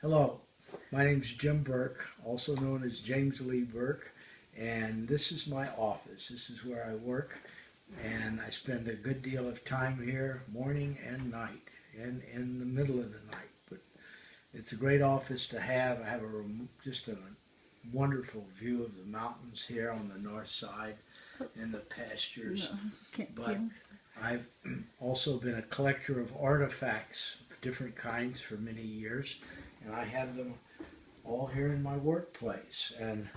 Hello, my name is Jim Burke, also known as James Lee Burke, and this is my office. This is where I work, and I spend a good deal of time here, morning and night, and in the middle of the night. But it's a great office to have. I have just a wonderful view of the mountains here on the north side and the pastures. No, can't But see 'em. I've also been a collector of artifacts of different kinds for many years, and I have them all here in my workplace. And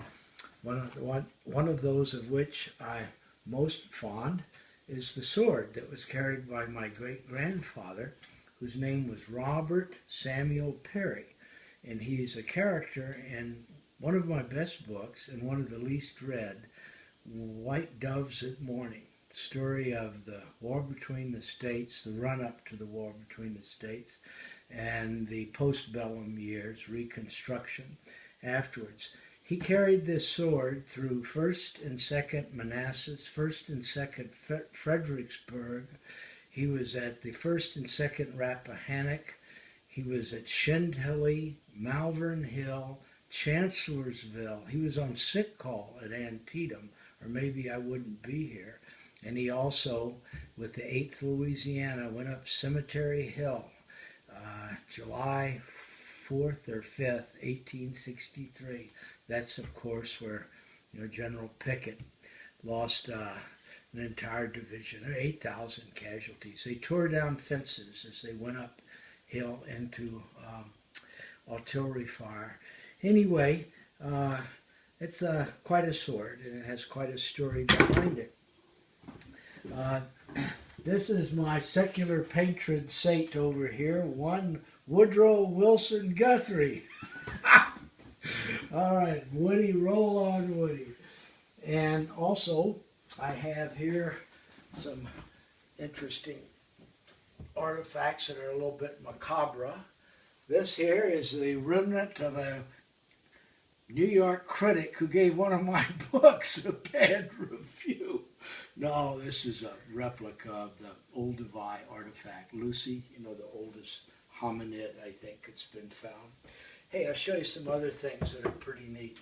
one of those of which I'm most fond is the sword that was carried by my great-grandfather, whose name was Robert Samuel Perry. And he's a character in one of my best books and one of the least read, White Doves at Morning. Story of the war between the states, the run-up to the war between the states, and the postbellum years, Reconstruction afterwards. He carried this sword through 1st and 2nd Manassas, 1st and 2nd Fredericksburg. He was at the 1st and 2nd Rappahannock. He was at Chantilly, Malvern Hill, Chancellorsville. He was on sick call at Antietam, or maybe I wouldn't be here. And he also, with the 8th Louisiana, went up Cemetery Hill, July 4th or 5th, 1863. That's, of course, where General Pickett lost an entire division, 8,000 casualties. They tore down fences as they went uphill into artillery fire. Anyway, it's quite a sword, and it has quite a story behind it. This is my secular patron saint over here, one Woodrow Wilson Guthrie. All right, Woody, roll on, Woody. And also, I have here some interesting artifacts that are a little bit macabre. This here is the remnant of a New York critic who gave one of my books a bad review. No, this is a replica of the Olduvai artifact. Lucy, the oldest hominid, I think, that's been found. Hey, I'll show you some other things that are pretty neat.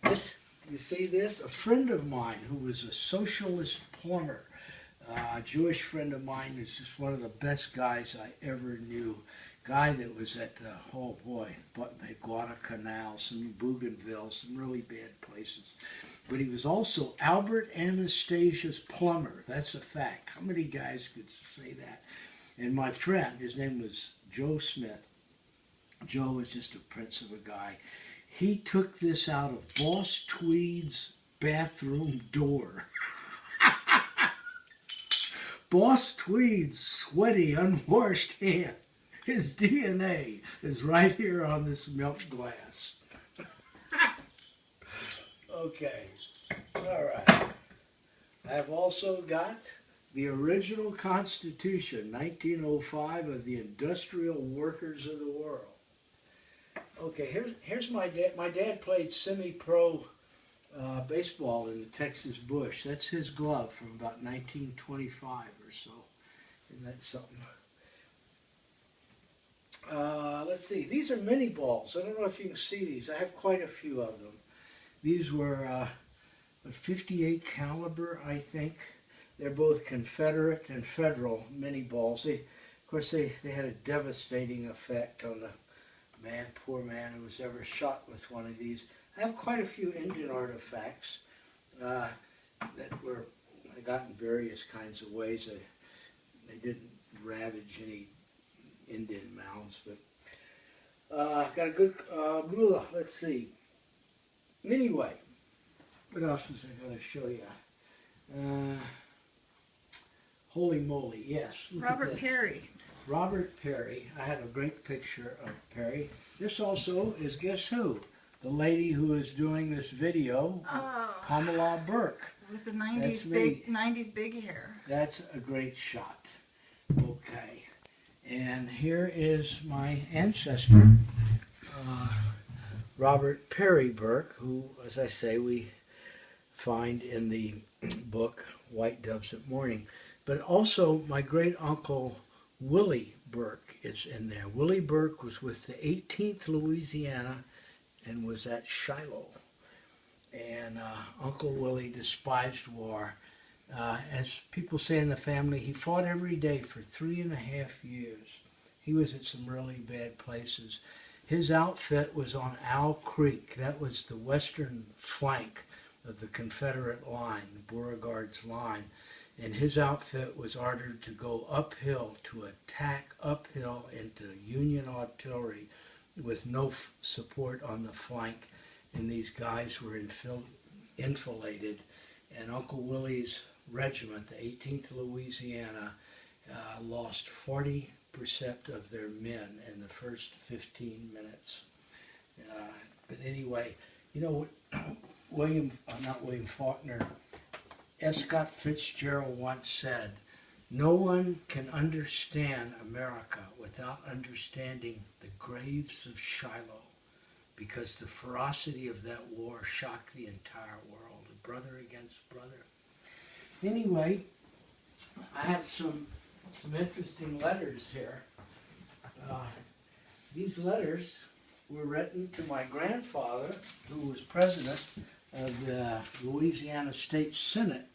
This, you see this? A friend of mine who was a socialist plumber, a Jewish friend of mine, is just one of the best guys I ever knew. Guy that was at the, the Guadalcanal, some Bougainville, some really bad places. But he was also Albert Anastasia's plumber. That's a fact. How many guys could say that? And my friend, his name was Joe Smith. Joe was just a prince of a guy. He took this out of Boss Tweed's bathroom door. Boss Tweed's sweaty, unwashed hand. His DNA is right here on this milk glass. Okay, all right. I've also got the original Constitution, 1905, of the industrial workers of the world. Okay, here's my dad. My dad played semi-pro baseball in the Texas Bush. That's his glove from about 1925 or so. Isn't that something? Let's see. These are mini balls. I don't know if you can see these. I have quite a few of them. These were 58 caliber, I think. They're both Confederate and Federal mini balls. Of course, they had a devastating effect on the poor man who was ever shot with one of these. I have quite a few Indian artifacts that I got in various kinds of ways. They didn't ravage any Indian mounds, but got a good, let's see. Anyway, what else was I going to show you? Holy moly, yes. Robert Perry. Robert Perry. I have a great picture of Perry. This also is, guess who? The lady who is doing this video, Pamela Burke. With the 90s big hair. That's a great shot. Okay. And here is my ancestor, Robert Perry Burke, who, as I say, we find in the book White Doves at Morning. But also my great uncle Willie Burke is in there. Willie Burke was with the 18th Louisiana and was at Shiloh. And Uncle Willie despised war. As people say in the family, he fought every day for 3.5 years. He was at some really bad places. His outfit was on Owl Creek. That was the western flank of the Confederate line, Beauregard's line. And his outfit was ordered to go uphill, to attack uphill into Union artillery with no support on the flank. And these guys were enfiladed. And Uncle Willie's regiment, the 18th Louisiana, lost 40% of their men in the first 15 minutes. But anyway, you know what not William Faulkner, S. Scott Fitzgerald once said, "No one can understand America without understanding the graves of Shiloh, because the ferocity of that war shocked the entire world, brother against brother." Anyway, I have some interesting letters here. These letters were written to my grandfather, who was president of the Louisiana State Senate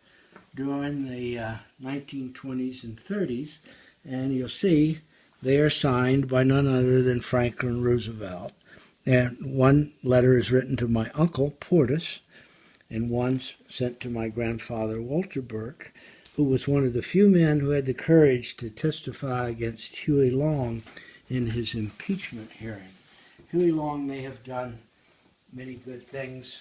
during the 1920s and 30s, and you'll see they are signed by none other than Franklin Roosevelt. And one letter is written to my uncle, Portis, and one's sent to my grandfather, Walter Burke, who was one of the few men who had the courage to testify against Huey Long in his impeachment hearing. Huey Long may have done many good things,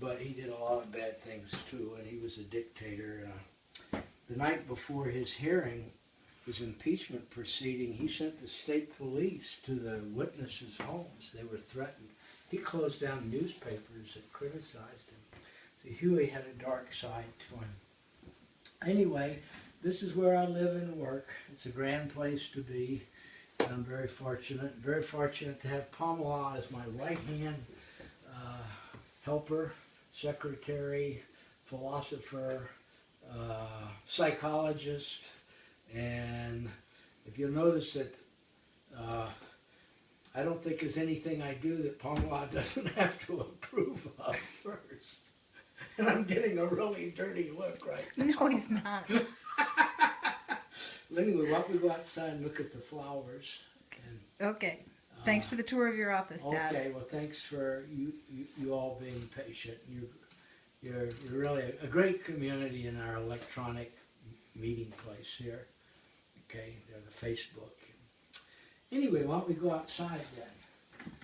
but he did a lot of bad things too, and he was a dictator. The night before his hearing, his impeachment proceeding, he sent the state police to the witnesses' homes. They were threatened. He closed down newspapers that criticized him. So Huey had a dark side to him. Anyway, this is where I live and work. It's a grand place to be. And I'm very fortunate to have Pamela as my right-hand helper, secretary, philosopher, psychologist. And if you'll notice that I don't think there's anything I do that Pamela doesn't have to approve of first. And I'm getting a really dirty look right now. No, he's not. Anyway, why don't we go outside and look at the flowers? And, Okay. Thanks for the tour of your office, Dad. Okay, well, thanks for you all being patient. You're really a great community in our electronic meeting place here. Okay, the Facebook. Anyway, why don't we go outside then?